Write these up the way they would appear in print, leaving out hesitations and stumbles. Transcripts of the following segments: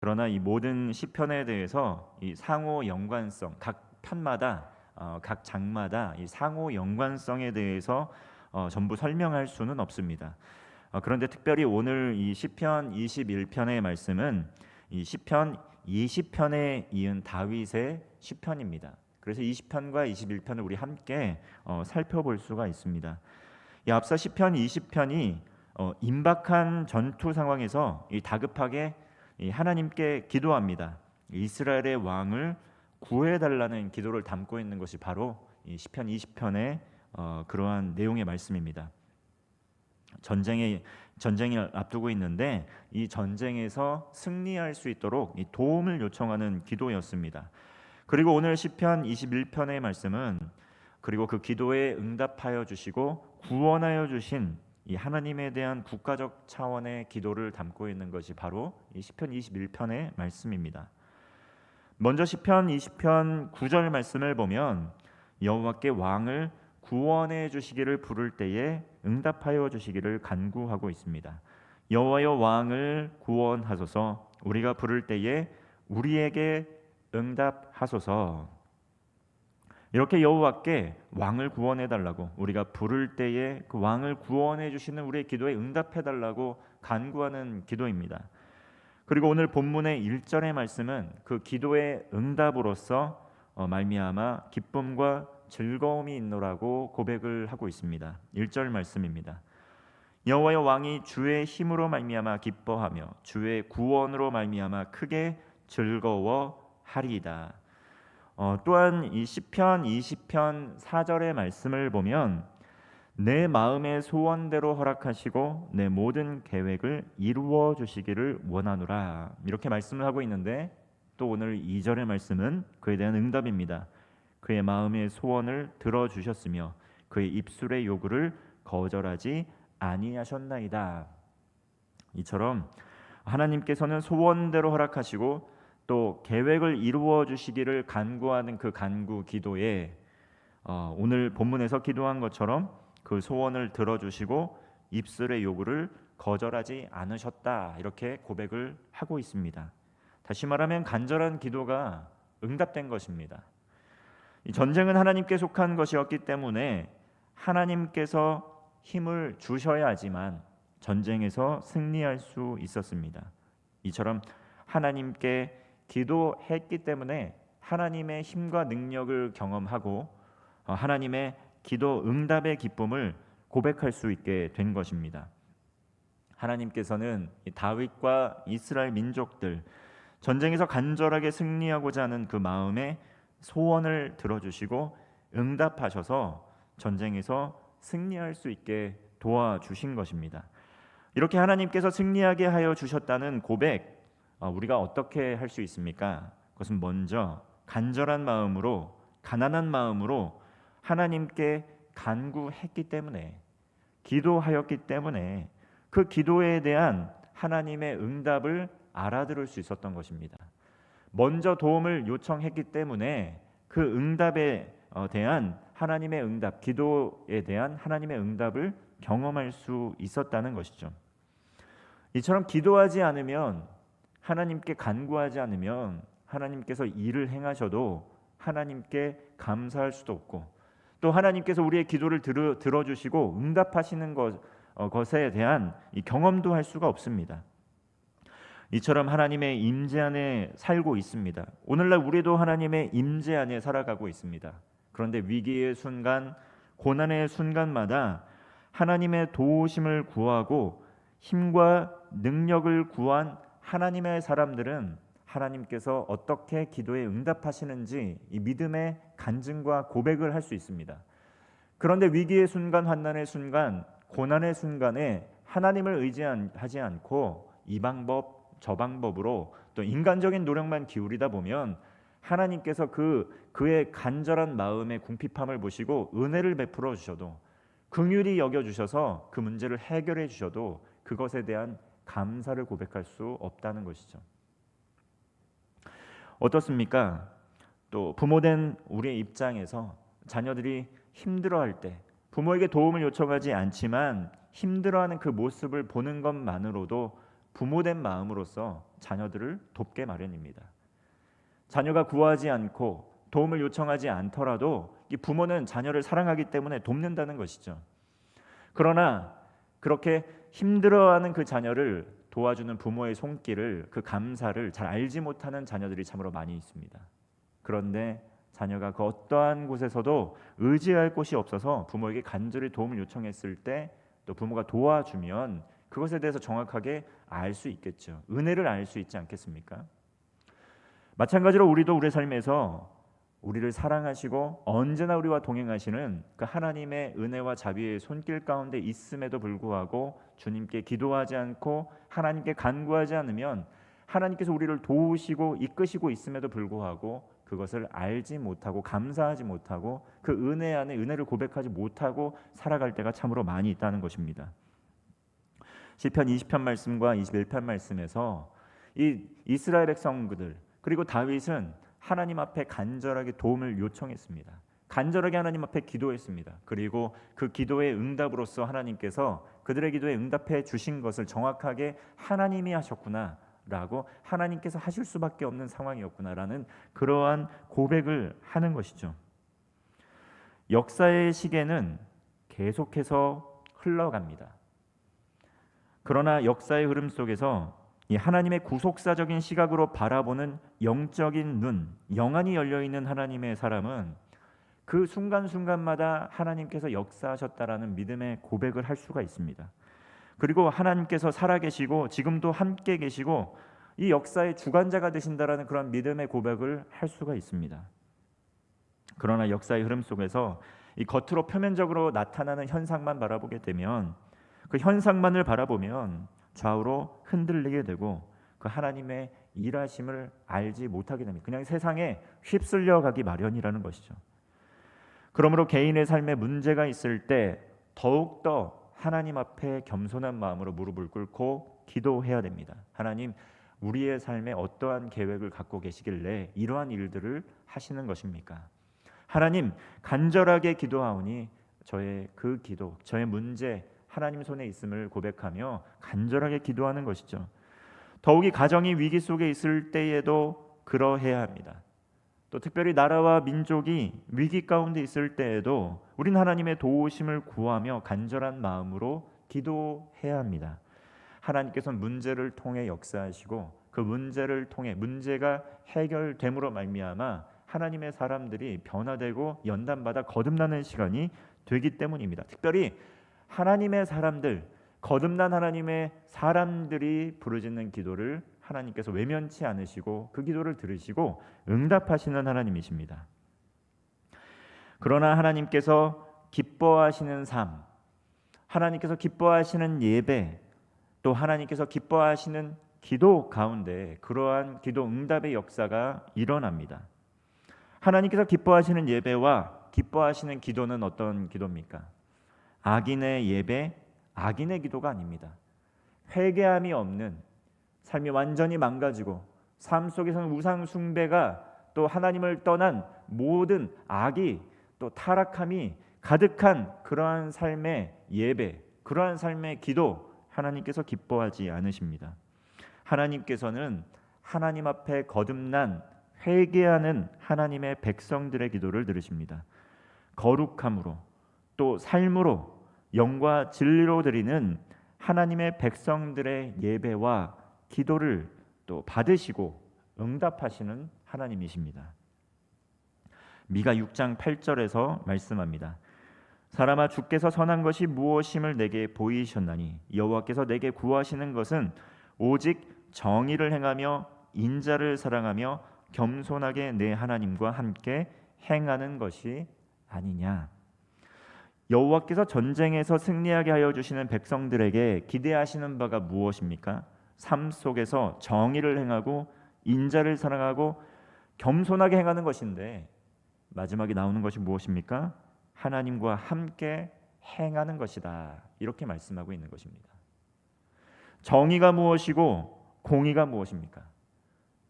그러나 이 모든 시편에 대해서 이 상호 연관성, 각 편마다 각 장마다 이 상호 연관성에 대해서 전부 설명할 수는 없습니다. 그런데 특별히 오늘 이 시편 21편의 말씀은 이 시편 20편에 이은 다윗의 시편입니다. 그래서 20편과 21편을 우리 함께 살펴볼 수가 있습니다. 이 앞서 시편 20편이 임박한 전투 상황에서 이 다급하게 이 하나님께 기도합니다. 이스라엘의 왕을 구해달라는 기도를 담고 있는 것이 바로 이 시편 20편의 그러한 내용의 말씀입니다. 전쟁을 앞두고 있는데 이 전쟁에서 승리할 수 있도록 이 도움을 요청하는 기도였습니다. 그리고 오늘 시편 21편의 말씀은 그리고 그 기도에 응답하여 주시고 구원하여 주신 이 하나님에 대한 국가적 차원의 기도를 담고 있는 것이 바로 이 시편 21편의 말씀입니다. 먼저 시편 20편 9절 말씀을 보면 여호와께 왕을 구원해 주시기를 부를 때에 응답하여 주시기를 간구하고 있습니다. 여호와여 왕을 구원하소서. 우리가 부를 때에 우리에게 응답하소서. 이렇게 여호와께 왕을 구원해 달라고, 우리가 부를 때에 그 왕을 구원해 주시는 우리의 기도에 응답해 달라고 간구하는 기도입니다. 그리고 오늘 본문의 1절의 말씀은 그 기도의 응답으로서 말미암아 기쁨과 즐거움이 있노라고 고백을 하고 있습니다. 1절 말씀입니다. 여호와여 왕이 주의 힘으로 말미암아 기뻐하며 주의 구원으로 말미암아 크게 즐거워하리이다. 또한 이 시편 20편 4절의 말씀을 보면 내 마음의 소원대로 허락하시고 내 모든 계획을 이루어 주시기를 원하노라, 이렇게 말씀을 하고 있는데 또 오늘 2절의 말씀은 그에 대한 응답입니다. 그의 마음의 소원을 들어주셨으며 그의 입술의 요구를 거절하지 아니하셨나이다. 이처럼 하나님께서는 소원대로 허락하시고 또 계획을 이루어 주시기를 간구하는 그 간구 기도에 오늘 본문에서 기도한 것처럼 그 소원을 들어주시고 입술의 요구를 거절하지 않으셨다, 이렇게 고백을 하고 있습니다. 다시 말하면 간절한 기도가 응답된 것입니다. 이 전쟁은 하나님께 속한 것이었기 때문에 하나님께서 힘을 주셔야 하지만 전쟁에서 승리할 수 있었습니다. 이처럼 하나님께 기도했기 때문에 하나님의 힘과 능력을 경험하고 하나님의 기도 응답의 기쁨을 고백할 수 있게 된 것입니다. 하나님께서는 다윗과 이스라엘 민족들 전쟁에서 간절하게 승리하고자 하는 그 마음에 소원을 들어주시고 응답하셔서 전쟁에서 승리할 수 있게 도와주신 것입니다. 이렇게 하나님께서 승리하게 하여 주셨다는 고백, 우리가 어떻게 할 수 있습니까? 그것은 먼저 간절한 마음으로, 가난한 마음으로 하나님께 간구했기 때문에, 기도하였기 때문에 그 기도에 대한 하나님의 응답을 알아들을 수 있었던 것입니다. 먼저 도움을 요청했기 때문에 그 응답에 대한 하나님의 응답, 기도에 대한 하나님의 응답을 경험할 수 있었다는 것이죠. 이처럼 기도하지 않으면, 하나님께 간구하지 않으면 하나님께서 일을 행하셔도 하나님께 감사할 수도 없고, 또 하나님께서 우리의 기도를 들어주시고 응답하시는 것에 대한 이 경험도 할 수가 없습니다. 이처럼 하나님의 임재 안에 살고 있습니다. 오늘날 우리도 하나님의 임재 안에 살아가고 있습니다. 그런데 위기의 순간, 고난의 순간마다 하나님의 도우심을 구하고 힘과 능력을 구한 하나님의 사람들은 하나님께서 어떻게 기도에 응답하시는지 이 믿음의 간증과 고백을 할 수 있습니다. 그런데 위기의 순간, 환난의 순간, 고난의 순간에 하나님을 의지하지 않고 이 방법 저 방법으로 또 인간적인 노력만 기울이다 보면 하나님께서 그의 간절한 마음의 궁핍함을 보시고 은혜를 베풀어 주셔도, 긍휼히 여겨 주셔서 그 문제를 해결해 주셔도 그것에 대한 감사를 고백할 수 없다는 것이죠. 어떻습니까? 또 부모된 우리의 입장에서 자녀들이 힘들어할 때 부모에게 도움을 요청하지 않지만 힘들어하는 그 모습을 보는 것만으로도 부모된 마음으로서 자녀들을 돕게 마련입니다. 자녀가 구하지 않고 도움을 요청하지 않더라도 이 부모는 자녀를 사랑하기 때문에 돕는다는 것이죠. 그러나 그렇게 힘들어하는 그 자녀를 도와주는 부모의 손길을, 그 감사를 잘 알지 못하는 자녀들이 참으로 많이 있습니다. 그런데 자녀가 그 어떠한 곳에서도 의지할 곳이 없어서 부모에게 간절히 도움을 요청했을 때 또 부모가 도와주면 그것에 대해서 정확하게 알 수 있겠죠. 은혜를 알 수 있지 않겠습니까? 마찬가지로 우리도 우리의 삶에서 우리를 사랑하시고 언제나 우리와 동행하시는 그 하나님의 은혜와 자비의 손길 가운데 있음에도 불구하고 주님께 기도하지 않고 하나님께 간구하지 않으면 하나님께서 우리를 도우시고 이끄시고 있음에도 불구하고 그것을 알지 못하고 감사하지 못하고 그 은혜 안에 은혜를 고백하지 못하고 살아갈 때가 참으로 많이 있다는 것입니다. 시편 20편 말씀과 21편 말씀에서 이 이스라엘 백성들 그리고 다윗은 하나님 앞에 간절하게 도움을 요청했습니다. 간절하게 하나님 앞에 기도했습니다. 그리고 그 기도의 응답으로서 하나님께서 그들의 기도에 응답해 주신 것을 정확하게 하나님이 하셨구나라고, 하나님께서 하실 수밖에 없는 상황이었구나라는 그러한 고백을 하는 것이죠. 역사의 시계는 계속해서 흘러갑니다. 그러나 역사의 흐름 속에서 이 하나님의 구속사적인 시각으로 바라보는 영적인 눈, 영안이 열려있는 하나님의 사람은 그 순간순간마다 하나님께서 역사하셨다라는 믿음의 고백을 할 수가 있습니다. 그리고 하나님께서 살아계시고 지금도 함께 계시고 이 역사의 주관자가 되신다라는 그런 믿음의 고백을 할 수가 있습니다. 그러나 역사의 흐름 속에서 이 겉으로 표면적으로 나타나는 현상만 바라보게 되면, 그 현상만을 바라보면 좌우로 흔들리게 되고 그 하나님의 일하심을 알지 못하게 됩니다. 그냥 세상에 휩쓸려 가기 마련이라는 것이죠. 그러므로 개인의 삶에 문제가 있을 때 더욱더 하나님 앞에 겸손한 마음으로 무릎을 꿇고 기도해야 됩니다. 하나님, 우리의 삶에 어떠한 계획을 갖고 계시길래 이러한 일들을 하시는 것입니까? 하나님, 간절하게 기도하오니 저의 그 기도, 저의 문제 하나님 손에 있음을 고백하며 간절하게 기도하는 것이죠. 더욱이 가정이 위기 속에 있을 때에도 그러해야 합니다. 또 특별히 나라와 민족이 위기 가운데 있을 때에도 우린 하나님의 도우심을 구하며 간절한 마음으로 기도해야 합니다. 하나님께서는 문제를 통해 역사하시고 그 문제를 통해 문제가 해결됨으로 말미암아 하나님의 사람들이 변화되고 연단받아 거듭나는 시간이 되기 때문입니다. 특별히 하나님의 사람들, 거듭난 하나님의 사람들이 부르짖는 기도를 하나님께서 외면치 않으시고 그 기도를 들으시고 응답하시는 하나님이십니다. 그러나 하나님께서 기뻐하시는 삶, 하나님께서 기뻐하시는 예배, 또 하나님께서 기뻐하시는 기도 가운데 그러한 기도 응답의 역사가 일어납니다. 하나님께서 기뻐하시는 예배와 기뻐하시는 기도는 어떤 기도입니까? 악인의 예배, 악인의 기도가 아닙니다. 회개함이 없는 삶이 완전히 망가지고 삶 속에서는 우상 숭배가 또 하나님을 떠난 모든 악이 또 타락함이 가득한 그러한 삶의 예배, 그러한 삶의 기도, 하나님께서 기뻐하지 않으십니다. 하나님께서는 하나님 앞에 거듭난 회개하는 하나님의 백성들의 기도를 들으십니다. 거룩함으로 또 삶으로 영과 진리로 드리는 하나님의 백성들의 예배와 기도를 또 받으시고 응답하시는 하나님이십니다. 미가 6장 8절에서 말씀합니다. 사람아, 주께서 선한 것이 무엇임을 내게 보이셨나니 여호와께서 내게 구하시는 것은 오직 정의를 행하며 인자를 사랑하며 겸손하게 내 하나님과 함께 행하는 것이 아니냐. 여호와께서 전쟁에서 승리하게 하여 주시는 백성들에게 기대하시는 바가 무엇입니까? 삶 속에서 정의를 행하고 인자를 사랑하고 겸손하게 행하는 것인데 마지막에 나오는 것이 무엇입니까? 하나님과 함께 행하는 것이다. 이렇게 말씀하고 있는 것입니다. 정의가 무엇이고 공의가 무엇입니까?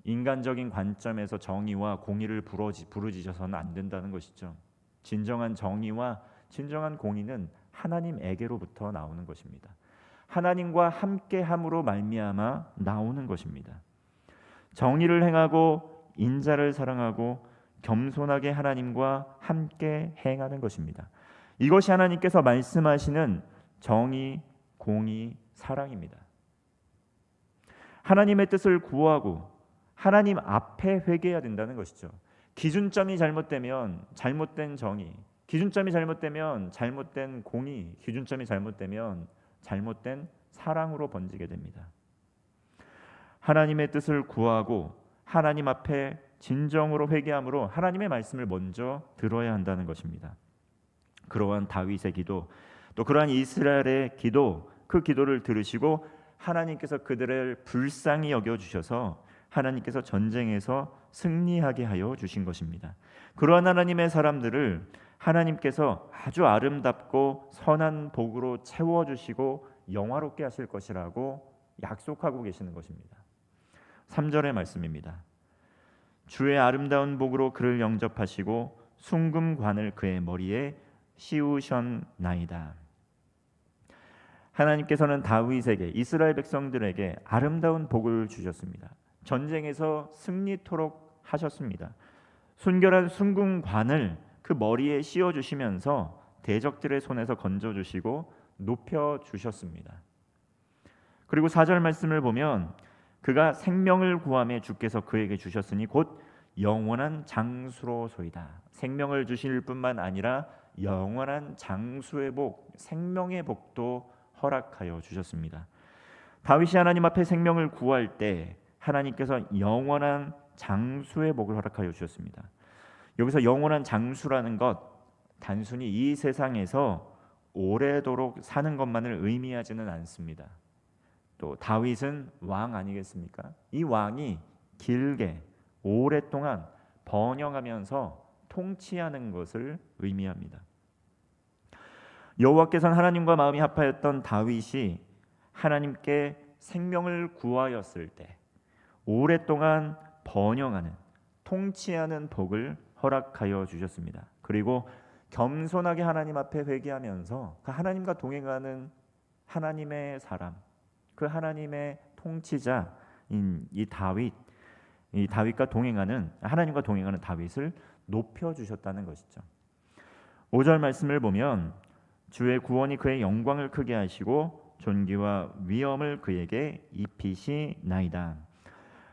인간적인 관점에서 정의와 공의를 부르짖어서는 안 된다는 것이죠. 진정한 정의와 진정한 공의는 하나님에게로부터 나오는 것입니다. 하나님과 함께함으로 말미암아 나오는 것입니다. 정의를 행하고 인자를 사랑하고 겸손하게 하나님과 함께 행하는 것입니다. 이것이 하나님께서 말씀하시는 정의, 공의, 사랑입니다. 하나님의 뜻을 구하고 하나님 앞에 회개해야 된다는 것이죠. 기준점이 잘못되면 잘못된 정의, 기준점이 잘못되면 잘못된 공의, 기준점이 잘못되면 잘못된 사랑으로 번지게 됩니다. 하나님의 뜻을 구하고 하나님 앞에 진정으로 회개함으로 하나님의 말씀을 먼저 들어야 한다는 것입니다. 그러한 다윗의 기도, 또 그러한 이스라엘의 기도, 그 기도를 들으시고 하나님께서 그들을 불쌍히 여겨주셔서 하나님께서 전쟁에서 승리하게 하여 주신 것입니다. 그러한 하나님의 사람들을 하나님께서 아주 아름답고 선한 복으로 채워주시고 영화롭게 하실 것이라고 약속하고 계시는 것입니다. 3절의 말씀입니다. 주의 아름다운 복으로 그를 영접하시고 순금관을 그의 머리에 씌우셨나이다. 하나님께서는 다윗에게, 이스라엘 백성들에게 아름다운 복을 주셨습니다. 전쟁에서 승리토록 하셨습니다. 순결한 순금관을 그 머리에 씌워주시면서 대적들의 손에서 건져주시고 높여주셨습니다. 그리고 4절 말씀을 보면 그가 생명을 구하며 주께서 그에게 주셨으니 곧 영원한 장수로소이다. 생명을 주실 뿐만 아니라 영원한 장수의 복, 생명의 복도 허락하여 주셨습니다. 다윗이 하나님 앞에 생명을 구할 때 하나님께서 영원한 장수의 복을 허락하여 주셨습니다. 여기서 영원한 장수라는 것, 단순히 이 세상에서 오래도록 사는 것만을 의미하지는 않습니다. 또 다윗은 왕 아니겠습니까? 이 왕이 길게 오랫동안 번영하면서 통치하는 것을 의미합니다. 여호와께서는 하나님과 마음이 합하였던 다윗이 하나님께 생명을 구하였을 때 오랫동안 번영하는, 통치하는 복을 허락하여 주셨습니다. 그리고 겸손하게 하나님 앞에 회개하면서 그 하나님과 동행하는 하나님의 사람, 그 하나님의 통치자인 이 다윗과 동행하는, 하나님과 동행하는 다윗을 높여 주셨다는 것이죠. 5절 말씀을 보면 주의 구원이 그의 영광을 크게 하시고 존귀와 위엄을 그에게 입히시나이다.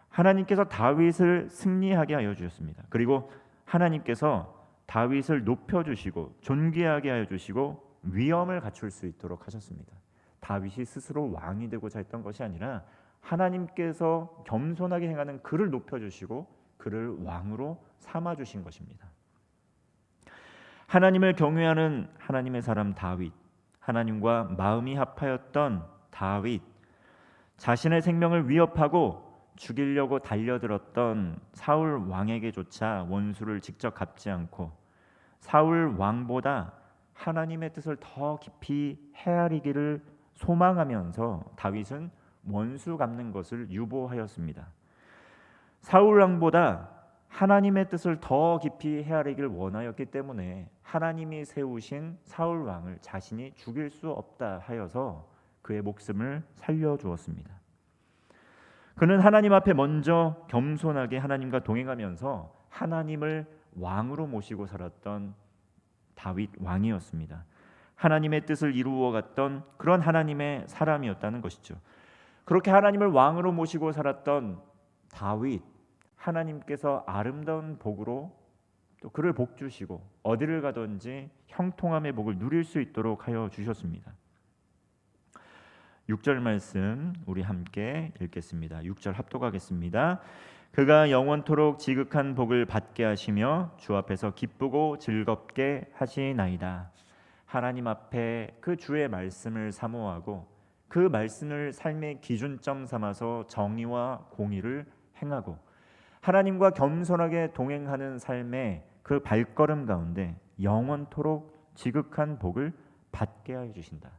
하나님께서 다윗을 승리하게 하여 주셨습니다. 그리고 하나님께서 다윗을 높여 주시고 존귀하게 하여 주시고 위엄을 갖출 수 있도록 하셨습니다. 다윗이 스스로 왕이 되고자 했던 것이 아니라 하나님께서 겸손하게 행하는 그를 높여 주시고 그를 왕으로 삼아 주신 것입니다. 하나님을 경외하는 하나님의 사람 다윗, 하나님과 마음이 합하였던 다윗, 자신의 생명을 위협하고 죽이려고 달려들었던 사울 왕에게조차 원수를 직접 갚지 않고 사울 왕보다 하나님의 뜻을 더 깊이 헤아리기를 소망하면서 다윗은 원수 갚는 것을 유보하였습니다. 사울 왕보다 하나님의 뜻을 더 깊이 헤아리기를 원하였기 때문에 하나님이 세우신 사울 왕을 자신이 죽일 수 없다 하여서 그의 목숨을 살려주었습니다. 그는 하나님 앞에 먼저 겸손하게 하나님과 동행하면서 하나님을 왕으로 모시고 살았던 다윗 왕이었습니다. 하나님의 뜻을 이루어 갔던 그런 하나님의 사람이었다는 것이죠. 그렇게 하나님을 왕으로 모시고 살았던 다윗, 하나님께서 아름다운 복으로 또 그를 복 주시고 어디를 가든지 형통함의 복을 누릴 수 있도록 하여 주셨습니다. 6절 말씀 우리 함께 읽겠습니다. 6절 합독하겠습니다. 그가 영원토록 지극한 복을 받게 하시며 주 앞에서 기쁘고 즐겁게 하시나이다. 하나님 앞에 그 주의 말씀을 사모하고 그 말씀을 삶의 기준점 삼아서 정의와 공의를 행하고 하나님과 겸손하게 동행하는 삶의 그 발걸음 가운데 영원토록 지극한 복을 받게 하여 주신다.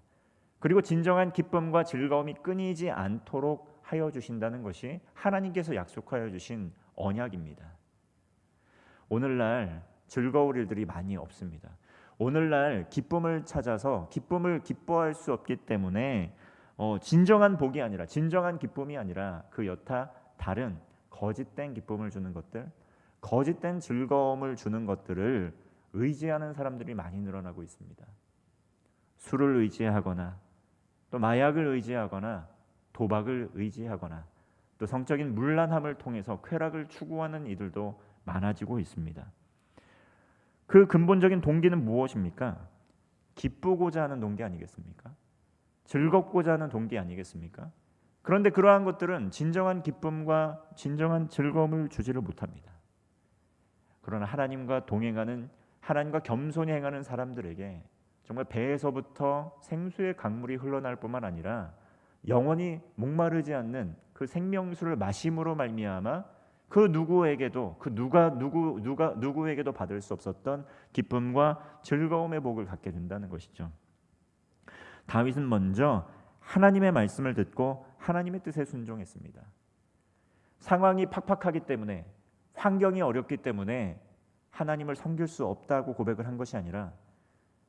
그리고 진정한 기쁨과 즐거움이 끊이지 않도록 하여 주신다는 것이 하나님께서 약속하여 주신 언약입니다. 오늘날 즐거울 일들이 많이 없습니다. 오늘날 기쁨을 찾아서 기쁨을 기뻐할 수 없기 때문에 진정한 복이 아니라, 진정한 기쁨이 아니라 그 여타 다른 거짓된 기쁨을 주는 것들, 거짓된 즐거움을 주는 것들을 의지하는 사람들이 많이 늘어나고 있습니다. 술을 의지하거나 또 마약을 의지하거나 도박을 의지하거나 또 성적인 문란함을 통해서 쾌락을 추구하는 이들도 많아지고 있습니다. 그 근본적인 동기는 무엇입니까? 기쁘고자 하는 동기 아니겠습니까? 즐겁고자 하는 동기 아니겠습니까? 그런데 그러한 것들은 진정한 기쁨과 진정한 즐거움을 주지를 못합니다. 그러나 하나님과 동행하는, 하나님과 겸손히 행하는 사람들에게 정말 배에서부터 생수의 강물이 흘러날 뿐만 아니라 영원히 목마르지 않는 그 생명수를 마심으로 말미암아 그 누구에게도, 그 누구에게도 받을 수 없었던 기쁨과 즐거움의 복을 갖게 된다는 것이죠. 다윗은 먼저 하나님의 말씀을 듣고 하나님의 뜻에 순종했습니다. 상황이 팍팍하기 때문에, 환경이 어렵기 때문에 하나님을 섬길 수 없다고 고백을 한 것이 아니라,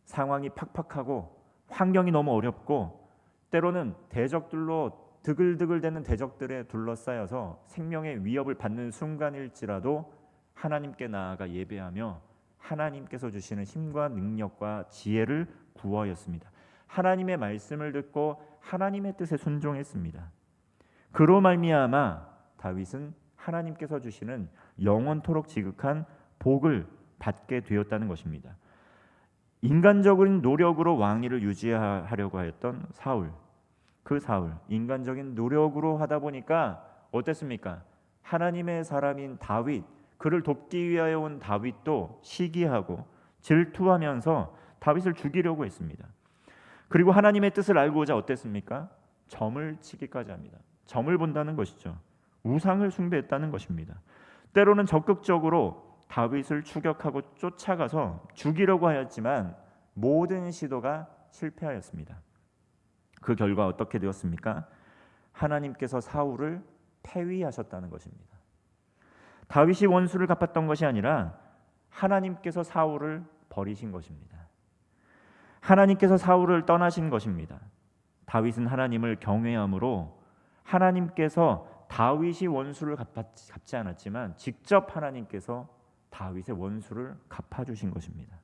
상황이 팍팍하고 환경이 너무 어렵고 때로는 대적들로 드글드글대는 대적들에 둘러싸여서 생명의 위협을 받는 순간일지라도 하나님께 나아가 예배하며 하나님께서 주시는 힘과 능력과 지혜를 구하였습니다. 하나님의 말씀을 듣고 하나님의 뜻에 순종했습니다. 그로 말미암아 다윗은 하나님께서 주시는 영원토록 지극한 복을 받게 되었다는 것입니다. 인간적인 노력으로 왕위를 유지하려고 하였던 사울, 그 사울, 인간적인 노력으로 하다 보니까 어땠습니까? 하나님의 사람인 다윗, 그를 돕기 위하여 온 다윗도 시기하고 질투하면서 다윗을 죽이려고 했습니다. 그리고 하나님의 뜻을 알고자 어땠습니까? 점을 치기까지 합니다. 점을 본다는 것이죠. 우상을 숭배했다는 것입니다. 때로는 적극적으로 다윗을 추격하고 쫓아가서 죽이려고 하였지만 모든 시도가 실패하였습니다. 그 결과 어떻게 되었습니까? 하나님께서 사울을 폐위하셨다는 것입니다. 다윗이 원수를 갚았던 것이 아니라 하나님께서 사울을 버리신 것입니다. 하나님께서 사울을 떠나신 것입니다. 다윗은 하나님을 경외함으로 하나님께서 다윗이 원수를 갚지 않았지만 직접 하나님께서 다윗의 원수를 갚아주신 것입니다.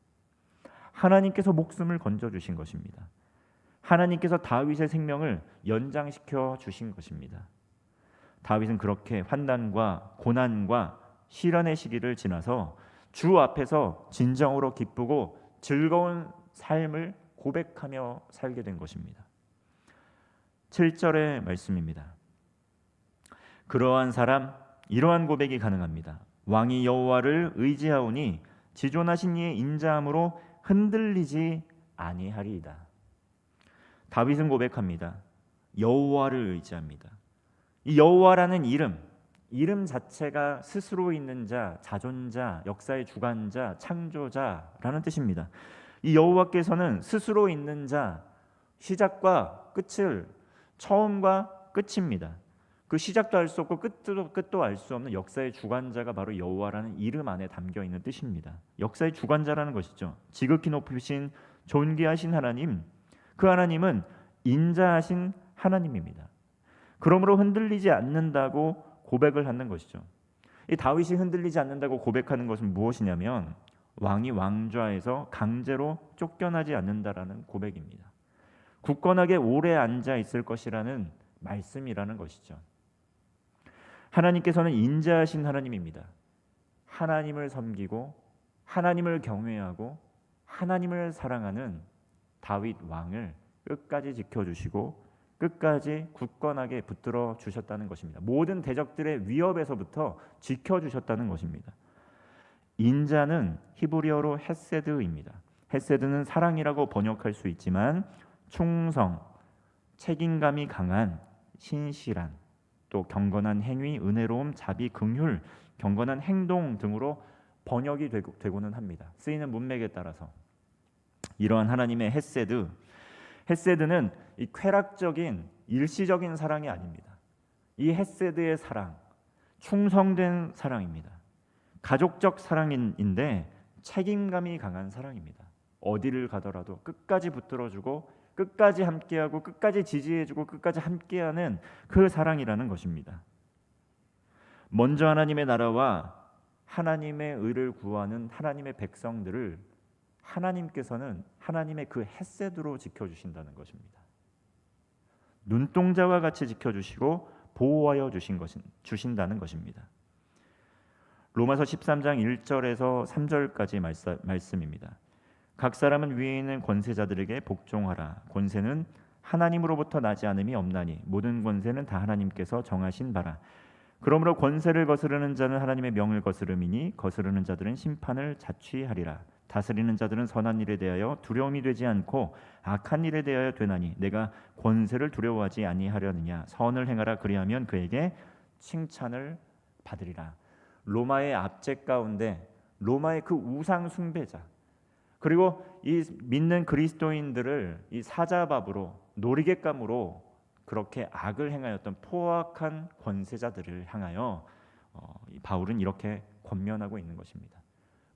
하나님께서 목숨을 건져주신 것입니다. 하나님께서 다윗의 생명을 연장시켜 주신 것입니다. 다윗은 그렇게 환난과 고난과 시련의 시기를 지나서 주 앞에서 진정으로 기쁘고 즐거운 삶을 고백하며 살게 된 것입니다. 7절의 말씀입니다. 그러한 사람, 이러한 고백이 가능합니다. 왕이 여호와를 의지하오니 지존하신 이의 인자함으로 흔들리지 아니하리이다. 다윗은 고백합니다. 여호와를 의지합니다. 이 여호와라는 이름 자체가 스스로 있는 자, 자존자, 역사의 주관자, 창조자라는 뜻입니다. 이 여호와께서는 스스로 있는 자, 시작과 끝을, 처음과 끝입니다. 그 시작도 알 수 없고 끝도 알 수 없는 역사의 주관자가 바로 여호와라는 이름 안에 담겨 있는 뜻입니다. 역사의 주관자라는 것이죠. 지극히 높으신 존귀하신 하나님, 그 하나님은 인자하신 하나님입니다. 그러므로 흔들리지 않는다고 고백을 하는 것이죠. 이 다윗이 흔들리지 않는다고 고백하는 것은 무엇이냐면 왕이 왕좌에서 강제로 쫓겨나지 않는다라는 고백입니다. 굳건하게 오래 앉아 있을 것이라는 말씀이라는 것이죠. 하나님께서는 인자하신 하나님입니다. 하나님을 섬기고 하나님을 경외하고 하나님을 사랑하는 다윗 왕을 끝까지 지켜주시고 끝까지 굳건하게 붙들어 주셨다는 것입니다. 모든 대적들의 위협에서부터 지켜주셨다는 것입니다. 인자는 히브리어로 헤세드입니다. 헤세드는 사랑이라고 번역할 수 있지만 충성, 책임감이 강한, 신실한, 또 경건한 행위, 은혜로움, 자비, 긍휼, 경건한 행동 등으로 번역이 되고는 합니다. 쓰이는 문맥에 따라서. 이러한 하나님의 헤세드는 이 쾌락적인 일시적인 사랑이 아닙니다. 이 헤세드의 사랑, 충성된 사랑입니다. 가족적 사랑인데 책임감이 강한 사랑입니다. 어디를 가더라도 끝까지 붙들어주고 끝까지 함께하고 끝까지 지지해주고 끝까지 함께하는 그 사랑이라는 것입니다. 먼저 하나님의 나라와 하나님의 의를 구하는 하나님의 백성들을 하나님께서는 하나님의 그 헤세드로 지켜주신다는 것입니다. 눈동자와 같이 지켜주시고 보호하여 주신다는 것입니다. 로마서 13장 1절에서 3절까지 말씀입니다. 각 사람은 위에 있는 권세자들에게 복종하라. 권세는 하나님으로부터 나지 않음이 없나니 모든 권세는 다 하나님께서 정하신 바라. 그러므로 권세를 거스르는 자는 하나님의 명을 거스름이니 거스르는 자들은 심판을 자취하리라. 다스리는 자들은 선한 일에 대하여 두려움이 되지 않고 악한 일에 대하여 되나니 내가 권세를 두려워하지 아니하려느냐. 선을 행하라. 그리하면 그에게 칭찬을 받으리라. 로마의 압제 가운데 로마의 그 우상 숭배자 그리고 이 믿는 그리스도인들을 이 사자밥으로 놀이객감으로 그렇게 악을 행하였던 포악한 권세자들을 향하여 바울은 이렇게 권면하고 있는 것입니다.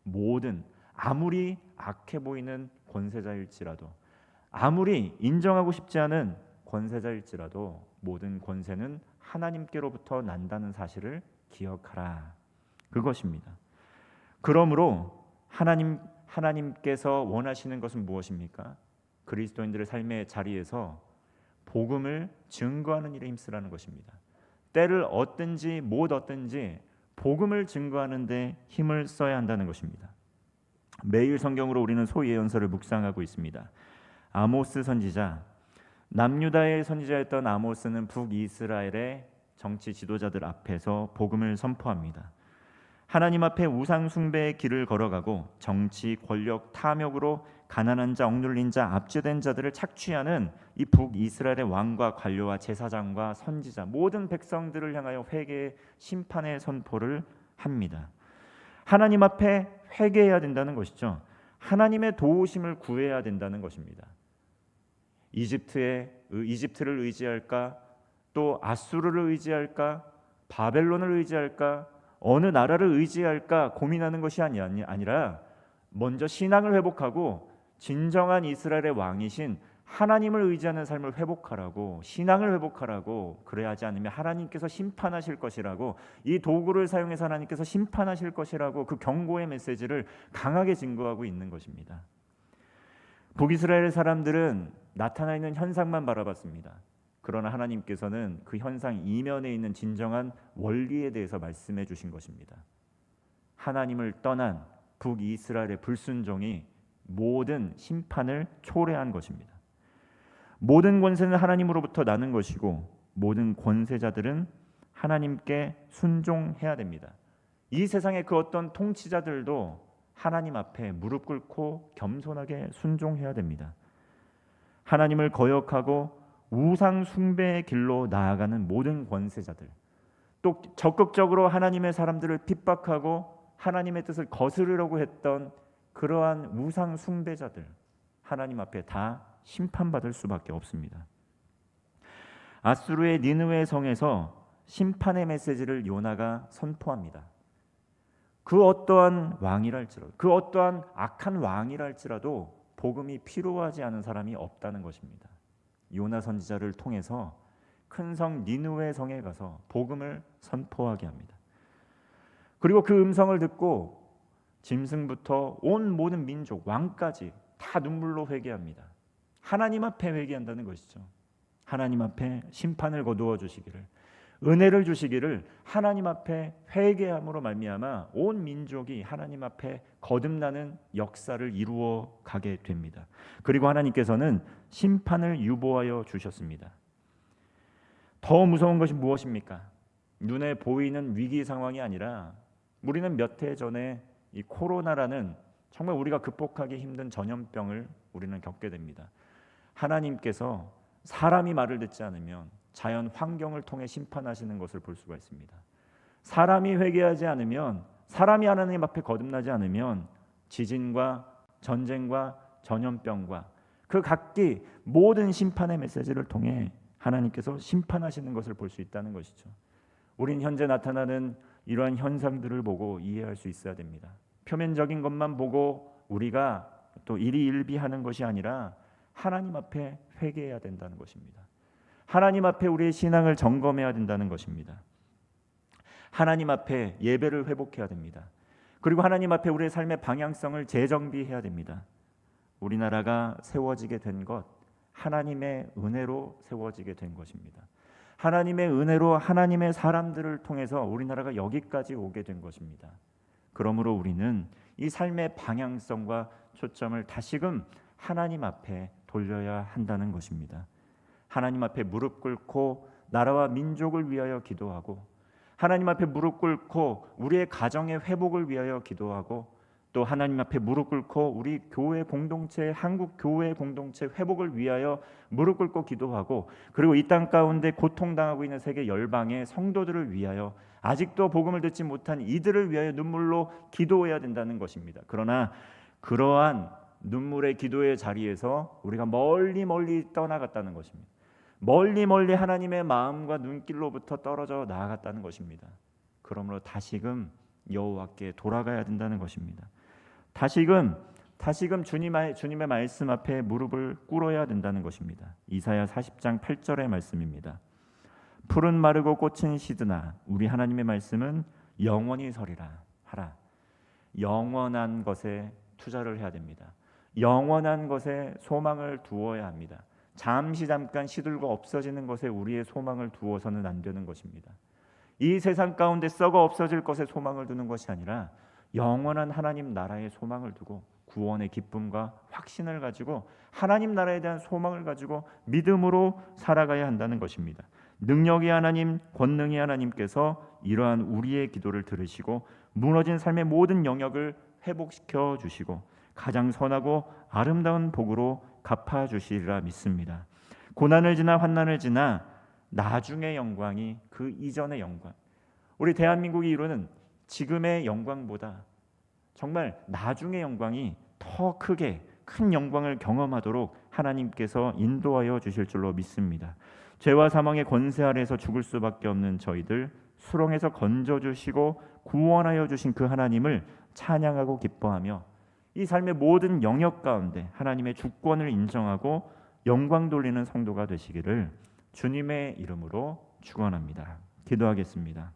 모든 아무리 악해 보이는 권세자일지라도 아무리 인정하고 싶지 않은 권세자일지라도 모든 권세는 하나님께로부터 난다는 사실을 기억하라. 그것입니다. 그러므로 하나님께서 원하시는 것은 무엇입니까? 그리스도인들의 삶의 자리에서 복음을 증거하는 일에 힘쓰라는 것입니다. 때를 얻든지 못 얻든지 복음을 증거하는 데 힘을 써야 한다는 것입니다. 매일 성경으로 우리는 소예언서를 묵상하고 있습니다. 아모스 선지자, 남유다의 선지자였던 아모스는 북이스라엘의 정치 지도자들 앞에서 복음을 선포합니다. 하나님 앞에 우상 숭배의 길을 걸어가고 정치, 권력, 탐욕으로 가난한 자, 억눌린 자, 압제된 자들을 착취하는 이 북이스라엘의 왕과 관료와 제사장과 선지자 모든 백성들을 향하여 회개의 심판의 선포를 합니다. 하나님 앞에 회개해야 된다는 것이죠. 하나님의 도우심을 구해야 된다는 것입니다. 이집트를 의지할까? 또 아수르를 의지할까? 바벨론을 의지할까? 어느 나라를 의지할까 고민하는 것이 아니라 먼저 신앙을 회복하고 진정한 이스라엘의 왕이신 하나님을 의지하는 삶을 회복하라고, 신앙을 회복하라고, 그래야 하지 않으면 하나님께서 심판하실 것이라고, 이 도구를 사용해서 하나님께서 심판하실 것이라고 그 경고의 메시지를 강하게 증거하고 있는 것입니다. 북이스라엘 사람들은 나타나 있는 현상만 바라봤습니다. 그러나 하나님께서는 그 현상 이면에 있는 진정한 원리에 대해서 말씀해 주신 것입니다. 하나님을 떠난 북이스라엘의 불순종이 모든 심판을 초래한 것입니다. 모든 권세는 하나님으로부터 나는 것이고 모든 권세자들은 하나님께 순종해야 됩니다. 이 세상의 그 어떤 통치자들도 하나님 앞에 무릎 꿇고 겸손하게 순종해야 됩니다. 하나님을 거역하고 우상 숭배의 길로 나아가는 모든 권세자들, 또 적극적으로 하나님의 사람들을 핍박하고 하나님의 뜻을 거스르려고 했던 그러한 우상 숭배자들, 하나님 앞에 다 심판받을 수밖에 없습니다. 아수르의 니느웨 성에서 심판의 메시지를 요나가 선포합니다. 그 어떠한 왕이랄지라도, 그 어떠한 악한 왕이랄지라도 복음이 필요하지 않은 사람이 없다는 것입니다. 요나 선지자를 통해서 큰 성 니느웨 성에 가서 복음을 선포하게 합니다. 그리고 그 음성을 듣고 짐승부터 온 모든 민족, 왕까지 다 눈물로 회개합니다. 하나님 앞에 회개한다는 것이죠. 하나님 앞에 심판을 거두어 주시기를, 은혜를 주시기를 하나님 앞에 회개함으로 말미암아 온 민족이 하나님 앞에 거듭나는 역사를 이루어 가게 됩니다. 그리고 하나님께서는 심판을 유보하여 주셨습니다. 더 무서운 것이 무엇입니까? 눈에 보이는 위기 상황이 아니라 우리는 몇 해 전에 이 코로나라는 정말 우리가 극복하기 힘든 전염병을 우리는 겪게 됩니다. 하나님께서 사람이 말을 듣지 않으면 자연 환경을 통해 심판하시는 것을 볼 수가 있습니다. 사람이 회개하지 않으면, 사람이 하나님 앞에 거듭나지 않으면 지진과 전쟁과 전염병과 그 각기 모든 심판의 메시지를 통해 하나님께서 심판하시는 것을 볼 수 있다는 것이죠. 우린 현재 나타나는 이러한 현상들을 보고 이해할 수 있어야 됩니다. 표면적인 것만 보고 우리가 또 일희일비하는 것이 아니라 하나님 앞에 회개해야 된다는 것입니다. 하나님 앞에 우리의 신앙을 점검해야 된다는 것입니다. 하나님 앞에 예배를 회복해야 됩니다. 그리고 하나님 앞에 우리의 삶의 방향성을 재정비해야 됩니다. 우리나라가 세워지게 된 것, 하나님의 은혜로 세워지게 된 것입니다. 하나님의 은혜로 하나님의 사람들을 통해서 우리나라가 여기까지 오게 된 것입니다. 그러므로 우리는 이 삶의 방향성과 초점을 다시금 하나님 앞에 돌려야 한다는 것입니다. 하나님 앞에 무릎 꿇고 나라와 민족을 위하여 기도하고, 하나님 앞에 무릎 꿇고 우리의 가정의 회복을 위하여 기도하고, 또 하나님 앞에 무릎 꿇고 우리 교회 공동체, 한국 교회 공동체 회복을 위하여 무릎 꿇고 기도하고, 그리고 이 땅 가운데 고통당하고 있는 세계 열방의 성도들을 위하여, 아직도 복음을 듣지 못한 이들을 위하여 눈물로 기도해야 된다는 것입니다. 그러나 그러한 눈물의 기도의 자리에서 우리가 멀리 떠나갔다는 것입니다. 멀리 하나님의 마음과 눈길로부터 떨어져 나아갔다는 것입니다. 그러므로 다시금 여호와께 돌아가야 된다는 것입니다. 다시금 주님의 말씀 앞에 무릎을 꿇어야 된다는 것입니다. 이사야 40장 8절의 말씀입니다. 풀은 마르고 꽃은 시드나 우리 하나님의 말씀은 영원히 서리라 하라. 영원한 것에 투자를 해야 됩니다. 영원한 것에 소망을 두어야 합니다. 잠깐 시들고 없어지는 것에 우리의 소망을 두어서는 안 되는 것입니다. 이 세상 가운데 썩어 없어질 것에 소망을 두는 것이 아니라 영원한 하나님 나라에 소망을 두고, 구원의 기쁨과 확신을 가지고 하나님 나라에 대한 소망을 가지고 믿음으로 살아가야 한다는 것입니다. 능력의 하나님, 권능의 하나님께서 이러한 우리의 기도를 들으시고 무너진 삶의 모든 영역을 회복시켜 주시고 가장 선하고 아름다운 복으로 갚아주시리라 믿습니다. 고난을 지나 환난을 지나 나중의 영광이 그 이전의 영광, 우리 대한민국이 이루는 지금의 영광보다 정말 나중의 영광이 더 큰 영광을 경험하도록 하나님께서 인도하여 주실 줄로 믿습니다. 죄와 사망의 권세 아래에서 죽을 수밖에 없는 저희들 수렁에서 건져주시고 구원하여 주신 그 하나님을 찬양하고 기뻐하며 이 삶의 모든 영역 가운데 하나님의 주권을 인정하고 영광 돌리는 성도가 되시기를 주님의 이름으로 축원합니다. 기도하겠습니다.